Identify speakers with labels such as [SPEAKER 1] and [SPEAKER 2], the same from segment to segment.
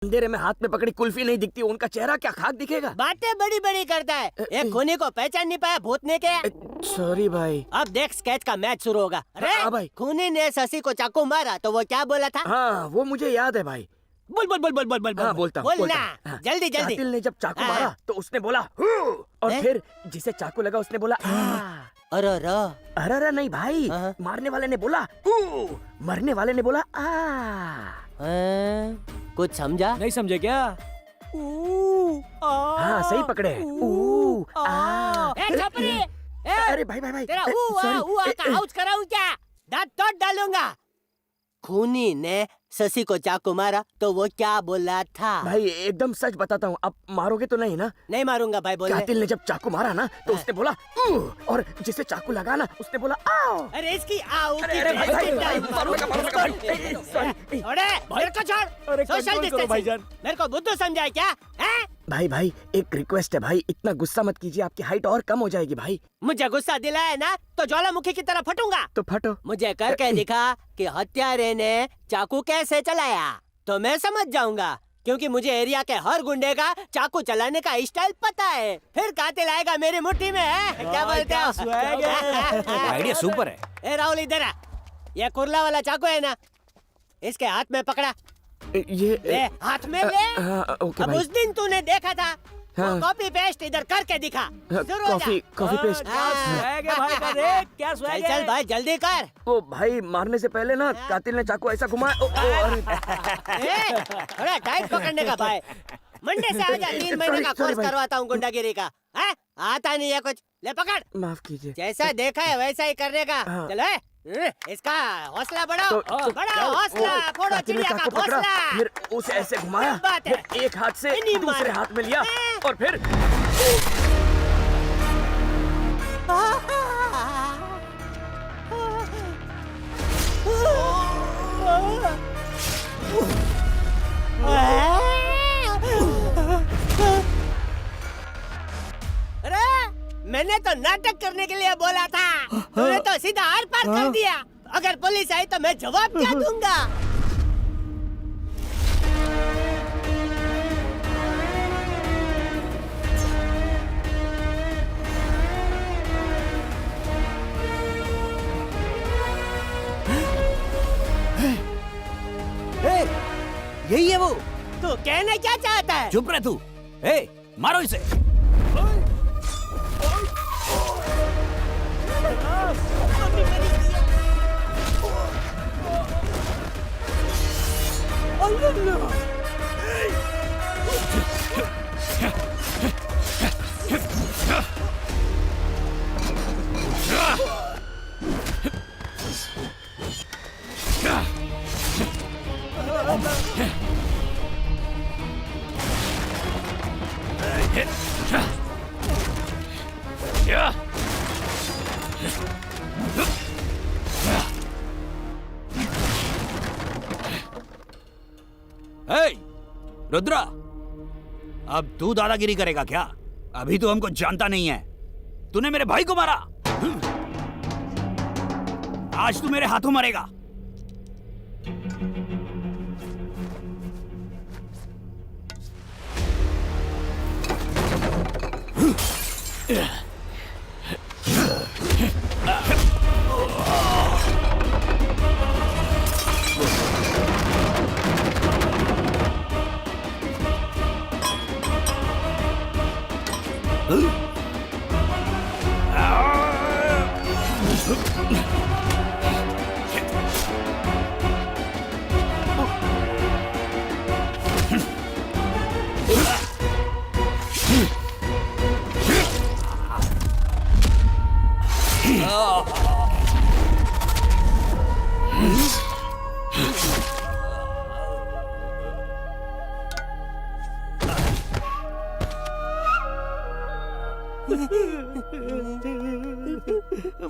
[SPEAKER 1] अंधेरे में हाथ में पकड़ी कुल्फी नहीं दिखती, उनका चेहरा क्या खाक दिखेगा?
[SPEAKER 2] बातें बड़ी बड़ी करता है। एक खूनी को पहचान नहीं पाया भूतने के।
[SPEAKER 1] सॉरी भाई।
[SPEAKER 2] अब देख स्केच का मैच शुरू होगा। अरे
[SPEAKER 1] हाँ भाई।
[SPEAKER 2] खूनी ने शशि को चाकू मारा तो वो क्या बोला था?
[SPEAKER 1] हाँ वो मुझे याद है भाई।
[SPEAKER 2] बोल बोल बोल बोल बोल बोल
[SPEAKER 1] हाँ बोलता हूँ,
[SPEAKER 2] बोलना
[SPEAKER 1] हाँ।
[SPEAKER 2] जल्दी जल्दी।
[SPEAKER 1] कातिल ने जब चाकू
[SPEAKER 2] हाँ।
[SPEAKER 1] मारा तो उसने बोला "हू", और
[SPEAKER 2] हैं?
[SPEAKER 1] फिर जिसे चाकू लगा उसने बोला
[SPEAKER 2] अरे
[SPEAKER 1] अरे नहीं भाई,
[SPEAKER 2] हाँ।
[SPEAKER 1] मारने वाले ने बोला "ऊ", मरने वाले ने बोला आ।
[SPEAKER 2] कुछ समझा?
[SPEAKER 3] नहीं समझे क्या?
[SPEAKER 1] हाँ सही पकड़े। ऊ आ।
[SPEAKER 2] ए छपरी,
[SPEAKER 1] अरे भाई भाई भाई
[SPEAKER 2] तेरा
[SPEAKER 1] sorry।
[SPEAKER 2] का हाउस कराऊं क्या? दांत तोड़ डालूंगा। खूनी ने शशि को चाकू मारा तो वो क्या बोला था?
[SPEAKER 1] भाई एकदम सच बताता हूँ, अब मारोगे तो नहीं ना?
[SPEAKER 2] नहीं मारूंगा भाई, बोले।
[SPEAKER 1] कातिल ने जब चाकू मारा ना तो उसने बोला "ऊ", और जिसे चाकू लगा ना उसने बोला आओ।
[SPEAKER 2] अरे इसकी आओ
[SPEAKER 1] अरे अरे भाई भाई भाई मारो लगा भाई। सॉरी
[SPEAKER 2] अरे मेरे को छोड़।
[SPEAKER 3] अरे
[SPEAKER 2] सोशल
[SPEAKER 3] कंट्रोल करो
[SPEAKER 2] डिस्टेंसिंग।
[SPEAKER 3] भाईजान।
[SPEAKER 2] मेरे को बुद्धू समझा क्या? हैं?
[SPEAKER 1] भाई भाई एक रिक्वेस्ट है भाई, इतना गुस्सा मत कीजिए, आपकी हाइट और कम हो जाएगी भाई।
[SPEAKER 2] मुझे गुस्सा दिलाया ना तो ज्वालामुखी की तरह फटूंगा।
[SPEAKER 1] तो फटो।
[SPEAKER 2] मुझे करके दिखा कि हत्यारे ने चाकू कैसे चलाया तो मैं समझ जाऊंगा, क्योंकि मुझे एरिया के हर गुंडे का चाकू चलाने का स्टाइल पता है। फिर कातिल आएगा मेरी मुट्ठी में, है? क्या बोलते हो?
[SPEAKER 3] swag है। आइडिया सुपर है।
[SPEAKER 2] ए राहुल इधर आ। ये कुर्ला वाला चाकू है ना, इसके हाथ में पकड़ा।
[SPEAKER 1] ये
[SPEAKER 2] ले हाथ में ले।
[SPEAKER 1] हाँ, ओके
[SPEAKER 2] अब
[SPEAKER 1] भाई।
[SPEAKER 2] उस दिन तूने देखा था,
[SPEAKER 1] हाँ।
[SPEAKER 2] कॉपी पेस्ट इधर करके दिखा।
[SPEAKER 1] हाँ,
[SPEAKER 2] शुरू हो जा।
[SPEAKER 1] Copy paste.
[SPEAKER 3] क्या swag है भाई का, देख क्या
[SPEAKER 2] चल
[SPEAKER 3] swag
[SPEAKER 2] चल
[SPEAKER 3] है।
[SPEAKER 2] भाई जल्दी कर।
[SPEAKER 1] ओ भाई मारने से पहले ना कातिल ने चाकू ऐसा घुमाया। अरे
[SPEAKER 2] ए, थोड़ा टाइट पकड़ने का भाई। मंडे से आजा, 3 महीने का
[SPEAKER 1] Sorry,
[SPEAKER 2] कोर्स
[SPEAKER 1] भाई।
[SPEAKER 2] करवाता हूँ गुंडागिरी का। हैं? आता नहीं है कुछ, ले पकड़।
[SPEAKER 1] माफ कीजिए।
[SPEAKER 2] जैसा देखा है वैसा ही करने का।
[SPEAKER 1] हाँ।
[SPEAKER 2] चलो इसका हौसला बढ़ाओ,
[SPEAKER 1] तो
[SPEAKER 2] बढ़ाओ हौसला, फोड़ो
[SPEAKER 1] कातिल ने
[SPEAKER 2] चिड़िया का
[SPEAKER 1] चाकू पकड़ा,
[SPEAKER 2] घोंसला।
[SPEAKER 1] फिर उसे ऐसे घुमाया,
[SPEAKER 2] क्या बात है?
[SPEAKER 1] फिर एक हाथ से
[SPEAKER 2] इन्हीं
[SPEAKER 1] दूसरे
[SPEAKER 2] मारा।
[SPEAKER 1] हाथ में लिया
[SPEAKER 2] हैं?
[SPEAKER 1] और फिर
[SPEAKER 2] अरे मैंने तो नाटक करने के लिए बोला था, तूने तो सीधा आर पार कर दिया। अगर पुलिस आई तो मैं जवाब क्या दूंगा?
[SPEAKER 3] यही है वो।
[SPEAKER 2] तू कहना क्या चाहता है?
[SPEAKER 3] चुप रह तू। ए, मारो इसे। ए, रुद्रा, अब तू दादागिरी करेगा क्या? अभी तो हमको जानता नहीं है। तूने मेरे भाई को मारा, आज तू मेरे हाथों मरेगा।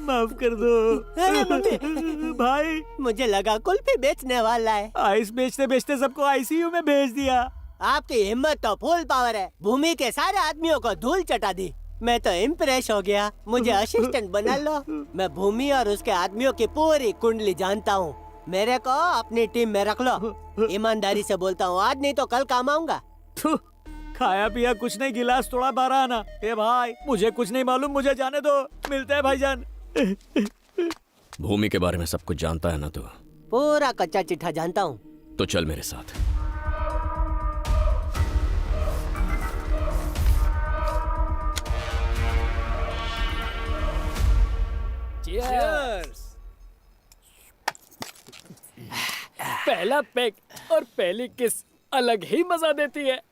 [SPEAKER 3] माफ कर दो
[SPEAKER 2] अरे मम्मी,
[SPEAKER 3] भाई।
[SPEAKER 2] मुझे लगा कुल्फी बेचने वाला है।
[SPEAKER 3] आइस बेचते बेचते सबको आईसीयू में भेज दिया।
[SPEAKER 2] आपकी हिम्मत तो फुल पावर है। भूमि के सारे आदमियों को धूल चटा दी। मैं तो इम्प्रेस हो गया। मुझे असिस्टेंट बना लो। मैं भूमि और उसके आदमियों की पूरी कुंडली जानता हूँ। मेरे को अपनी टीम में रख लो। ईमानदारी से बोलता हूँ, आज नहीं तो कल काम आऊंगा।
[SPEAKER 4] थू, खाया पिया कुछ नहीं, गिलास थोड़ा बारह आना। ए भाई, मुझे कुछ नहीं मालूम, मुझे जाने दो। मिलते हैं भाईजान।
[SPEAKER 1] भूमि के बारे में सब कुछ जानता है ना तू?
[SPEAKER 2] पूरा कच्चा चिट्ठा जानता हूँ।
[SPEAKER 1] तो चल मेरे साथ।
[SPEAKER 4] Cheers! पहला पेग और पहली किस अलग ही मजा देती है।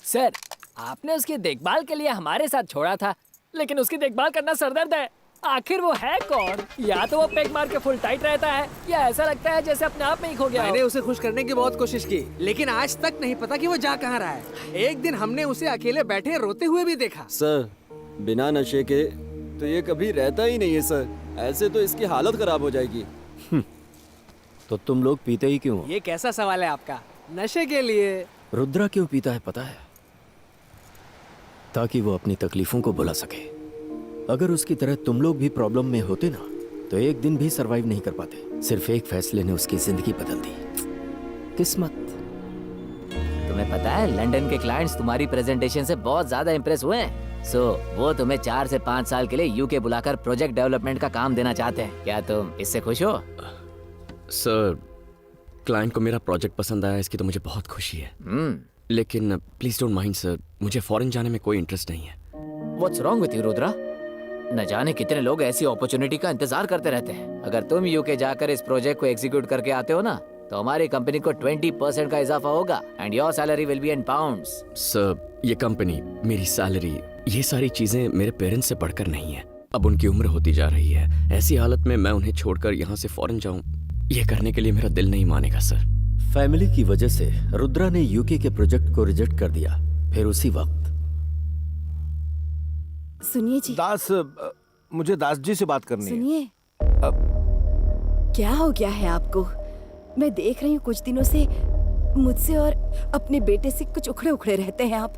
[SPEAKER 4] सर, आपने उसकी देखभाल के लिए हमारे साथ छोड़ा था, लेकिन उसकी देखभाल करना सरदर्द है। आखिर वो है कौन? या तो वो पेग मार के फुल टाइट रहता है, या ऐसा लगता है जैसे अपने आप में ही खो गया हो।
[SPEAKER 5] मैंने उसे खुश करने की बहुत कोशिश की, लेकिन आज तक नहीं पता कि वो जा कहाँ रहा है। एक दिन हमने उसे अकेले बैठे रोते हुए भी देखा।
[SPEAKER 6] सर, बिना नशे के तो ये कभी रहता ही नहीं है सर। ऐसे तो इसकी हालत खराब हो जाएगी।
[SPEAKER 7] तो तुम लोग पीते ही क्यों?
[SPEAKER 5] ये कैसा सवाल है आपका? नशे के लिए।
[SPEAKER 7] रुद्रा क्यों पीता है पता है? ताकि वो अपनी तकलीफों को भुला सके। अगर उसकी तरह तुम लोग भी प्रॉब्लम में होते ना, तो एक दिन भी सरवाइव नहीं कर पाते। सिर्फ एक फैसले ने उसकी जिंदगी बदल दी। किस्मत।
[SPEAKER 8] तुम्हें पता है लंदन के क्लाइंट्स तुम्हारी प्रेजेंटेशन से बहुत ज्यादा इम्प्रेस हुए हैं। वो तुम्हें 4 से 5 साल के लिए यूके बुलाकर प्रोजेक्ट डेवलपमेंट का काम देना चाहते हैं। क्या तुम इससे खुश हो?
[SPEAKER 1] सर, क्लाइंट को मेरा प्रोजेक्ट पसंद आया, इसकी तो मुझे बहुत खुशी है। लेकिन प्लीज डोंट माइंड सर, मुझे फॉरेन जाने में कोई इंटरेस्ट नहीं है।
[SPEAKER 8] What's wrong with you, Rudra? न जाने कितने लोग ऐसी अपॉर्चुनिटी का इंतजार करते रहते हैं। अगर तुम यूके जाकर इस प्रोजेक्ट को एग्जीक्यूट करके आते हो ना, तो हमारी कंपनी को 20% का इजाफा होगा and your salary will be in pounds.
[SPEAKER 1] Sir, ये कंपनी, मेरी सैलरी, ये सारी चीजें मेरे पेरेंट्स से बढ़कर नहीं है। अब उनकी उम्र होती जा रही है। ऐसी हालत में मैं उन्हें छोड़कर यहाँ से फॉरेन जाऊँ, ये करने के लिए मेरा दिल नहीं मानेगा सर।
[SPEAKER 7] फैमिली की वजह से रुद्रा ने यूके के प्रोजेक्ट को रिजेक्ट कर दिया। फिर उसी वक्त
[SPEAKER 9] सुनिए जी।
[SPEAKER 10] दास, मुझे दास जी से बात करनी है।
[SPEAKER 9] सुनिए, क्या हो गया है आपको? मैं देख रही हूँ कुछ दिनों से मुझसे और अपने बेटे से कुछ उखड़े उखड़े रहते हैं आप।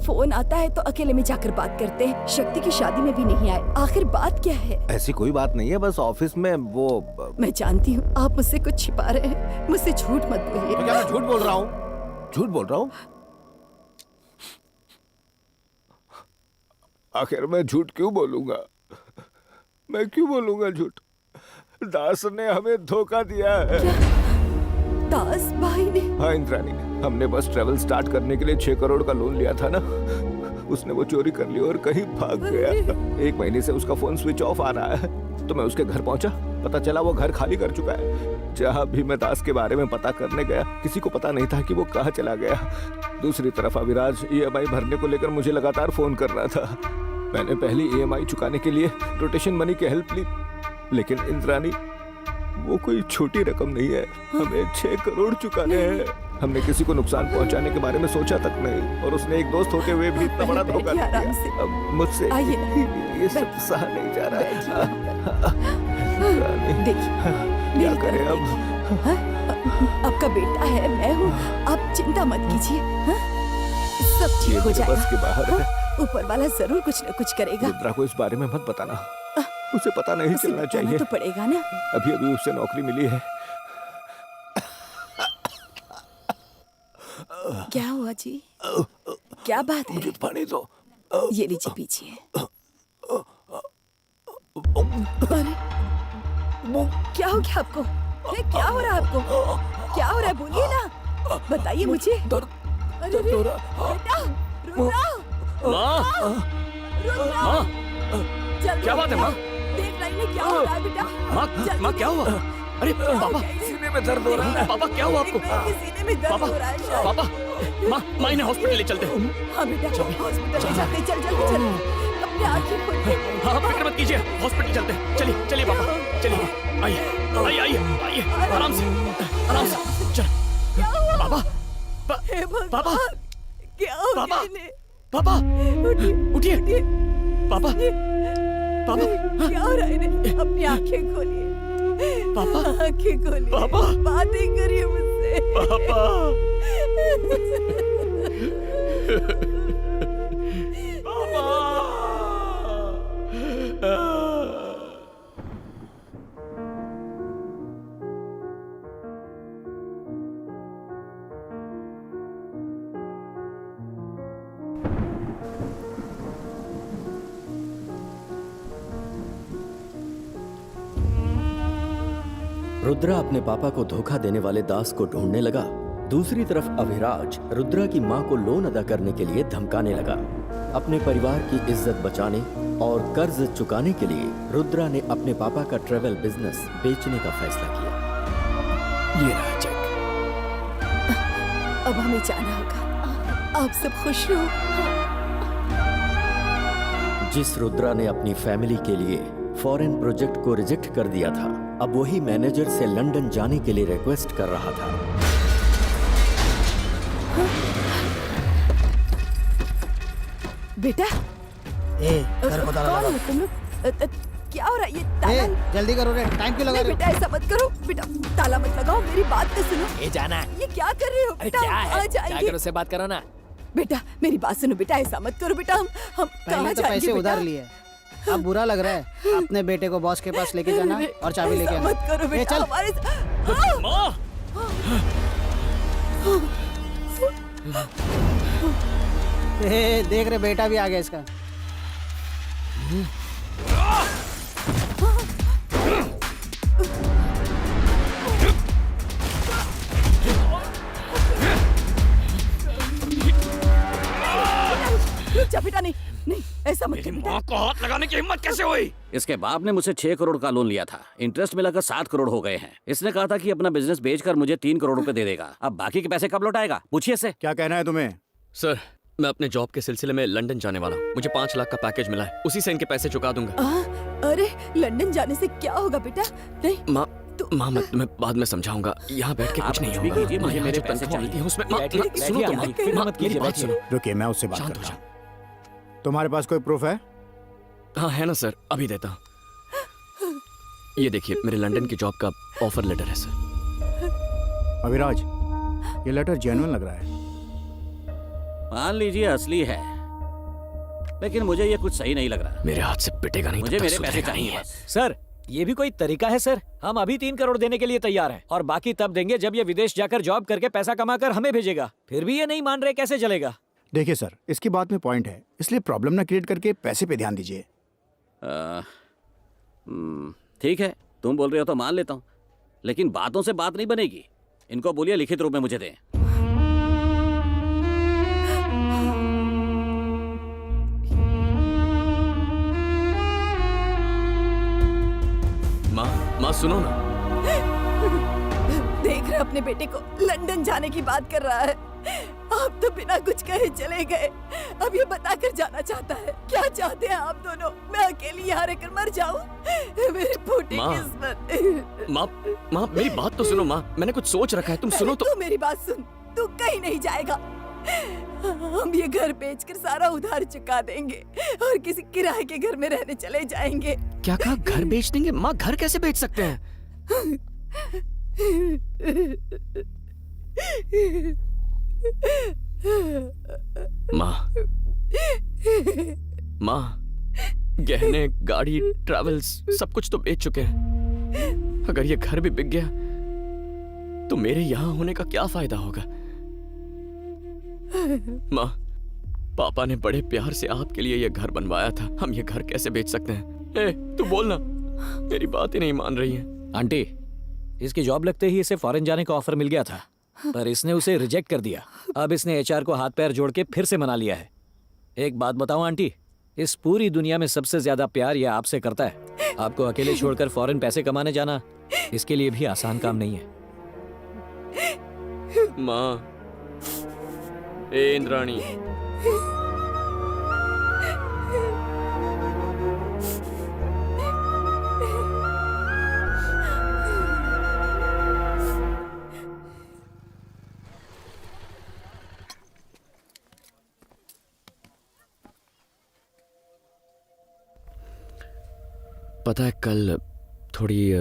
[SPEAKER 9] फोन आता है तो अकेले में जाकर बात करते हैं। शक्ति की शादी में भी नहीं आए। आखिर बात क्या है?
[SPEAKER 10] ऐसी कोई बात नहीं है, बस ऑफिस में वो।
[SPEAKER 9] मैं जानती हूँ आप मुझसे कुछ छिपा रहे हैं। मुझसे झूठ मत बोलिए।
[SPEAKER 10] तो क्या मैं झूठ बोल रहा हूँ? झूठ बोल रहा हूँ? आखिर मैं झूठ क्यों बोलूंगा? मैं क्यों बोलूंगा झूठ? दास ने हमें धोखा दिया है।
[SPEAKER 9] क्या? दास भाई ने?
[SPEAKER 10] हाँ इंद्राणी, हमने बस ट्रेवल स्टार्ट करने के लिए 6 करोड़ का लोन लिया था ना, उसने वो चोरी कर लिया और कहीं भाग गया। 1 महीने से उसका फोन स्विच ऑफ आ रहा है। तो मैं उसके घर पहुंचा, पता चला वो घर खाली कर चुका है। जहाँ भी मैं दास के बारे में पता करने गया, किसी को पता नहीं था कि वो कहाँ चला गया। दूसरी तरफ अविराज EMI भरने को लेकर मुझे लगातार फोन कर रहा था। मैंने पहली EMI चुकाने के लिए रोटेशन मनी की हेल्प ली, लेकिन इंद्राणी वो कोई छोटी रकम नहीं है। हमें 6 करोड़ चुकाने हैं। हमने किसी को नुकसान पहुंचाने के बारे में सोचा तक नहीं, और उसने एक दोस्त होते हुए भी इतना बड़ा धोखा दिया। अब मुझसे ये सब सहा नहीं जा रहा है।
[SPEAKER 9] देखिए,
[SPEAKER 10] क्या करें अब?
[SPEAKER 9] आपका बेटा है, मैं हूँ, आप चिंता मत कीजिए। सब ठीक हो जाएगा।
[SPEAKER 10] बस के बाहर है।
[SPEAKER 9] ऊपर वाला जरूर कुछ न कुछ करेगा।
[SPEAKER 10] रुद्रा को इस बारे में मत बताना, उसे पता नहीं चलना चाहिए।
[SPEAKER 9] तो पड़ेगा ना।
[SPEAKER 10] अभी अभी उसे नौकरी मिली है।
[SPEAKER 9] क्या हुआ जी? क्या बात है?
[SPEAKER 10] मुझे पानी दो।
[SPEAKER 9] ये लीजिए पीछिए। अरे क्या हो गया आपको? क्या हो रहा है आपको? क्या हो रहा है? बोलिए ना, बताइए मुझे। अरे बेटा, रुद्रा,
[SPEAKER 4] माँ, क्या बात है माँ?
[SPEAKER 9] देख रही है क्या हो रहा है बेटा?
[SPEAKER 4] माँ क्या हुआ? अरे पापा,
[SPEAKER 10] सीने में दर्द हो रहा है।
[SPEAKER 4] पापा क्या हुआ आपको?
[SPEAKER 9] सीने में दर्द हो रहा है शायद।
[SPEAKER 4] पापा, माँ इन्हें हॉस्पिटल ले चलते हैं।
[SPEAKER 9] हाँ बेटा, हॉस्पिटल ले जाते हैं। चल जल्दी चल, अपने आंखें खोल के।
[SPEAKER 4] हाँ फिक्र मत कीजिए, हॉस्पिटल चलते हैं। चलिए चलिए पापा, चलिए। आइए आइए आइए, आराम से चल। पापा, पापा,
[SPEAKER 9] क्या हो गया
[SPEAKER 4] पापा,
[SPEAKER 9] इन्हें?
[SPEAKER 4] पापा, उठिए। पापा, पापा,
[SPEAKER 9] क्या हो रहा है इन्हें? अपनी आंखें खोलिए।
[SPEAKER 4] पापा,
[SPEAKER 9] आंखें खोलिए।
[SPEAKER 4] पापा,
[SPEAKER 9] बातें करिए मुझसे।
[SPEAKER 4] पापा।
[SPEAKER 7] रुद्रा अपने पापा को धोखा देने वाले दास को ढूंढने लगा। दूसरी तरफ अभिराज रुद्रा की मां को लोन अदा करने के लिए धमकाने लगा। अपने परिवार की इज्जत बचाने और कर्ज चुकाने के लिए रुद्रा ने अपने पापा का ट्रेवल बिजनेस बेचने का फैसला किया।
[SPEAKER 1] ये रहा चेक।
[SPEAKER 9] अब हमें जाना होगा। आप सब खुश रहो।
[SPEAKER 7] जिस रुद्रा ने अपनी फैमिली के लिए फॉरेन प्रोजेक्ट को रिजेक्ट कर दिया था, अब वही मैनेजर से लंदन जाने के लिए रिक्वेस्ट कर रहा था।
[SPEAKER 9] बेटा,
[SPEAKER 2] घर को ताला
[SPEAKER 9] कौन
[SPEAKER 2] लगाओ।
[SPEAKER 9] हो तुम लोग? क्या हो रहा है? ये ताला
[SPEAKER 2] जल्दी करो रे, टाइम क्यों लगा
[SPEAKER 9] नहीं
[SPEAKER 2] रहे हो?
[SPEAKER 9] बेटा, ऐसा मत करो। बेटा ताला मत लगाओ, मेरी बात तो सुनो।
[SPEAKER 4] ये जाना।
[SPEAKER 9] ये क्या कर रहे हो
[SPEAKER 4] अरे
[SPEAKER 9] बेटा?
[SPEAKER 4] क्या
[SPEAKER 9] आ
[SPEAKER 4] है?
[SPEAKER 9] जाएंगे।
[SPEAKER 4] जाकर उससे बात करो ना।
[SPEAKER 9] बेटा मेरी बात सुनो बेटा, ऐसा मत करो बेटा। हम
[SPEAKER 2] पहले
[SPEAKER 9] कहाँ
[SPEAKER 2] तो
[SPEAKER 9] जाएंगे
[SPEAKER 2] पैसे
[SPEAKER 9] बेटा?
[SPEAKER 2] उधार लिए, अब बुरा लग रहा है। अपने बेटे को बॉस के पास लेके जाना और चाबी लेके
[SPEAKER 9] ऐसा
[SPEAKER 2] आना।
[SPEAKER 9] मत करो
[SPEAKER 2] ए,
[SPEAKER 9] बेटा,
[SPEAKER 2] चल।
[SPEAKER 9] हमारे
[SPEAKER 2] देख रहे बेटा भी आ गया इसका।
[SPEAKER 9] रुक जा बेटा, नहीं नहीं ऐसा मत कर बेटा।
[SPEAKER 3] को हाथ लगाने की हिम्मत कैसे हुई?
[SPEAKER 11] इसके बाप ने मुझसे 6 करोड़ का लोन लिया था। इंटरेस्ट मिलाकर 7 करोड़ हो गए हैं। इसने कहा था कि अपना बिजनेस बेचकर मुझे 3 करोड़ रुपए दे देगा। अब बाकी के पैसे कब लौटाएगा? पूछिए इससे।
[SPEAKER 3] क्या कहना है तुम्हें?
[SPEAKER 1] सर, मैं अपने जॉब के सिलसिले में लंदन जाने वाला हूँ। मुझे 5 लाख का पैकेज मिला है, उसी से इनके पैसे चुका दूंगा।
[SPEAKER 9] अरे लंदन जाने से क्या होगा बेटा? नहीं
[SPEAKER 1] माँ, मैं तुम्हें बाद में समझाऊंगा। यहाँ बैठ के
[SPEAKER 11] आप
[SPEAKER 1] कुछ नहीं
[SPEAKER 11] कुछ भी
[SPEAKER 1] होगा।
[SPEAKER 11] कीजिए, मुझे
[SPEAKER 1] यहाँ
[SPEAKER 11] मेरे
[SPEAKER 1] जो
[SPEAKER 11] पैसे
[SPEAKER 1] तनख्वाह मिलती है उसमें
[SPEAKER 4] बैठिए,
[SPEAKER 1] सुनो तो माँ,
[SPEAKER 4] फिर
[SPEAKER 1] माँ,
[SPEAKER 4] मत कीजिए,
[SPEAKER 1] मेरी बात
[SPEAKER 4] बैठिए।
[SPEAKER 1] सुनो।
[SPEAKER 3] रुकिए, मैं उससे बात
[SPEAKER 1] शांत
[SPEAKER 3] करता
[SPEAKER 1] हो
[SPEAKER 3] हूँ। तुम्हारे पास कोई प्रूफ है?
[SPEAKER 1] हाँ है ना सर, अभी देता हूँ। ये देखिए, मेरे लंदन की जॉब का ऑफर लेटर है सर।
[SPEAKER 3] अभिराज, ये लेटर जेन्युइन लग रहा है।
[SPEAKER 11] मान लीजिए असली है, लेकिन मुझे ये कुछ सही नहीं लग रहा।
[SPEAKER 1] मेरे हाथ से पिटेगा नहीं,
[SPEAKER 11] मुझे
[SPEAKER 1] तब तक
[SPEAKER 11] मेरे पैसे
[SPEAKER 1] सुधरेगा नहीं
[SPEAKER 11] चाहिए
[SPEAKER 1] है।
[SPEAKER 11] बस।
[SPEAKER 4] सर, ये भी कोई तरीका है सर? हम अभी 3 करोड़ देने के लिए तैयार हैं और बाकी तब देंगे जब ये विदेश जाकर जॉब करके पैसा कमाकर हमें भेजेगा। फिर भी ये नहीं मान रहे, कैसे चलेगा?
[SPEAKER 3] देखिए सर, इसकी बात में पॉइंट है, इसलिए प्रॉब्लम ना क्रिएट करके पैसे पे ध्यान दीजिए।
[SPEAKER 11] ठीक है, तुम बोल रहे हो तो मान लेता हूँ, लेकिन बातों से बात नहीं बनेगी। इनको बोलिए लिखित रूप में मुझे दें।
[SPEAKER 1] माँ सुनो ना।
[SPEAKER 9] देख रहे अपने बेटे को लंदन जाने की बात कर रहा है। आप तो बिना कुछ कहे चले गए, अब ये बताकर जाना चाहता है। क्या चाहते हैं आप दोनों? मैं अकेली यहाँ रहकर मर जाऊं? मेरी फूटी
[SPEAKER 1] माँ।
[SPEAKER 9] किस्मत।
[SPEAKER 1] माँ मेरी बात तो सुनो। माँ, मैंने कुछ सोच रखा है, तुम सुनो तो।
[SPEAKER 9] तू मेरी बात सुन, तू कहीं नहीं जाएगा। हम ये घर बेचकर सारा उधार चुका देंगे और किसी किराए के घर में रहने चले जाएंगे।
[SPEAKER 1] क्या कहा? घर बेच देंगे? माँ, घर कैसे बेच सकते हैं? माँ, गहने, गाड़ी, ट्रैवल्स सब कुछ तो बेच चुके हैं। अगर ये घर भी बिक गया तो मेरे यहाँ होने का क्या फायदा होगा? माँ, पापा ने बड़े प्यार से आपके लिए ये घर बनवाया था, हम ये घर कैसे बेच सकते हैं? ए, तू बोलना। मेरी बात ही नहीं मान रही है।
[SPEAKER 4] आंटी, इसकी जॉब लगते ही इसे फॉरेन जाने का ऑफर मिल गया था, पर इसने उसे रिजेक्ट कर दिया। अब इसने एचआर को हाथ पैर जोड़ के फिर से मना लिया है। एक बात बताऊं आंटी, इस पूरी दुनिया में सबसे ज्यादा प्यार ये आपसे करता है। आपको अकेले छोड़कर फॉरेन पैसे कमाने जाना इसके लिए भी आसान काम नहीं है।
[SPEAKER 1] माँ, ए इंद्राणी, पता है कल थोड़ी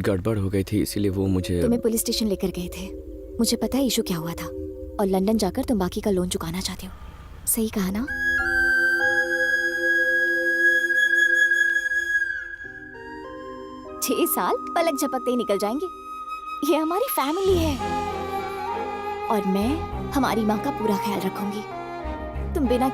[SPEAKER 1] गड़बड़ हो गई थी, इसीलिए वो मुझे
[SPEAKER 12] तुम्हें पुलिस स्टेशन लेकर गए थे। मुझे पता है इशू क्या हुआ था, और लंदन जाकर तुम बाकी का लोन चुकाना चाहते हो। सही कहा ना? छह साल पलक झपकते ही निकल जाएंगे। ये हमारी फैमिली है और मैं हमारी माँ का पूरा ख्याल रखूंगी। तुम बिना